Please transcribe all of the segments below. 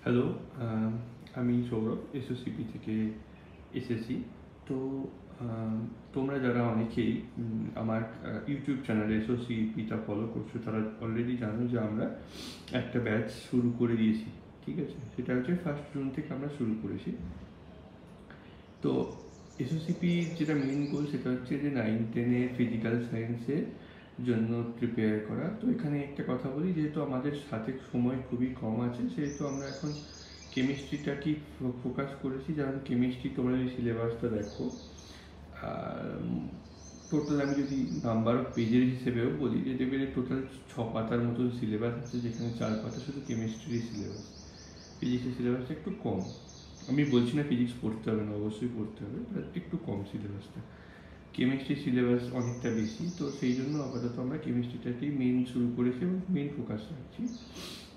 Hello, আমি সৌরভ এসওসিপি থেকে এসেছি। তো তোমরা যারা অনেকেই আমার ইউটিউব চ্যানেল এসওসিপিটা ফলো করছো তারা অলরেডি জানো যে আমরা একটা ব্যাচ শুরু করে দিয়েছি। ঠিক আছে, সেটা হচ্ছে 1 জুন থেকে আমরা শুরু করেছি। তো এসওসিপি যেটা মেন গোল সেটা হচ্ছে যে 9-10 ফিজিক্যাল সায়েন্সের জন্য প্রিপেয়ার করা। তো এখানে একটা কথা বলি, যেহেতু আমাদের সাথে সময় খুবই কম আছে সেহেতু আমরা এখন কেমিস্ট্রিটা কি ফোকাস করেছি। যেমন কেমিস্ট্রি তোমরা যদি সিলেবাসটা দেখো, টোটাল আমি যদি নাম্বার অফ পেজের হিসেবেও বলি যে দেখবে যে টোটাল 6 পাতার মতন সিলেবাস আছে, যেখানে 4 পাতা শুধু কেমিস্ট্রির সিলেবাস। ফিজিক্সের সিলেবাসটা একটু কম। আমি বলছি না ফিজিক্স পড়তে হবে না, অবশ্যই পড়তে হবে, বাট একটু কম সিলেবাসটা। কেমিস্ট্রি সিলেবাস অনেকটা বেশি, তো সেই জন্য আপাতত আমরা কেমিস্ট্রিটাকেই মেন শুরু করেছি এবং মেন ফোকাস রাখছি।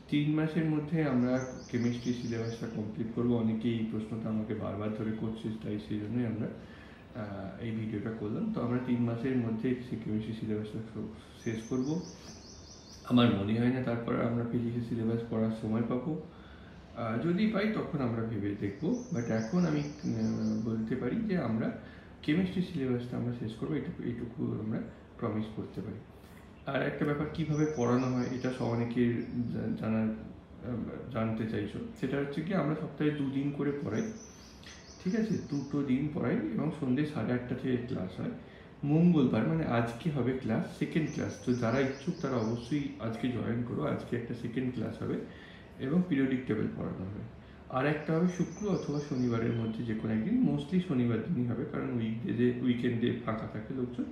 3 মাসের মধ্যে আমরা কেমিস্ট্রি সিলেবাসটা কমপ্লিট করবো। অনেকেই এই প্রশ্নটা আমাকে বারবার ধরে করছে, তাই সেই জন্যই আমরা এই ভিডিওটা করলাম। তো আমরা 3 মাসের মধ্যে কেমিস্ট্রি সিলেবাসটা শেষ করব। আমার মনে হয় না তারপর আমরা ফিজিক্সের সিলেবাস পড়ার সময় পাবো। যদি পাই তখন আমরা ভেবে দেখবো, বাট এখন আমি বলতে পারি যে আমরা কেমিস্ট্রি সিলেবাসটা আমরা শেষ করবো, এইটুকু আমরা প্রমিস করতে পারি। আর একটা ব্যাপার, কিভাবে পড়ানো হয় এটা অনেকের জানার জানতে চাইছো, সেটা হচ্ছে কি আমরা সপ্তাহে 2 দিন করে পড়াই। ঠিক আছে, 2টো দিন পড়াই এবং সন্ধ্যে 8:30 থেকে ক্লাস হয়। মঙ্গলবার মানে আজকে হবে ক্লাস, সেকেন্ড ক্লাস। তো যারা ইচ্ছুক তারা অবশ্যই আজকে জয়েন করো। আজকে একটা সেকেন্ড ক্লাস হবে এবং পিরিয়ডিক টেবিল পড়ানো হবে। আর একটা হবে শুক্র অথবা শনিবারের মধ্যে যে কোনো একদিন, মোস্টলি শনিবার দিনই হবে, কারণ উইকেন্ডে ফাঁকা থাকে লোকজন,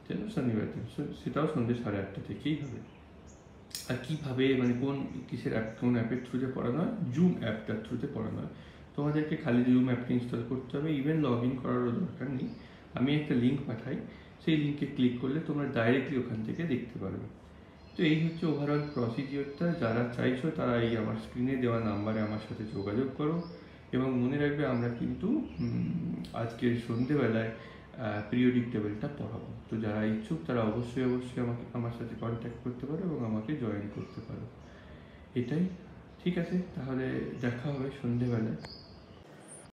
যেন শনিবার দিন। সেটাও সন্ধ্যে 8:30 থেকেই হবে। আর কীভাবে মানে কিসের অ্যাপ, কোন অ্যাপের থ্রুতে পড়ানো হয়? জুম অ্যাপটার থ্রুতে পড়ানো হয়। তোমাদেরকে খালি জুম অ্যাপটা ইনস্টল করতে হবে, ইভেন লগ ইন করারও দরকার নেই। আমি একটা লিঙ্ক পাঠাই, সেই লিঙ্কে ক্লিক করলে তোমরা ডাইরেক্টলি ওখান থেকে দেখতে পারবে। তো এই হচ্ছে ওভারঅল প্রসিডিওরটা। যারা চাইছো তারা এই আমার স্ক্রিনে দেওয়া নাম্বারে আমার সাথে যোগাযোগ করো এবং মনে রাখবে আমরা কিন্তু আজকের সন্ধেবেলায় পিরিয়ডিক টেবিলটা পড়াবো। তো যারা ইচ্ছুক তারা অবশ্যই আমার সাথে কন্ট্যাক্ট করতে পারো এবং আমাকে জয়েন করতে পারো। এটাই। ঠিক আছে, তাহলে দেখা হবে সন্ধেবেলায়।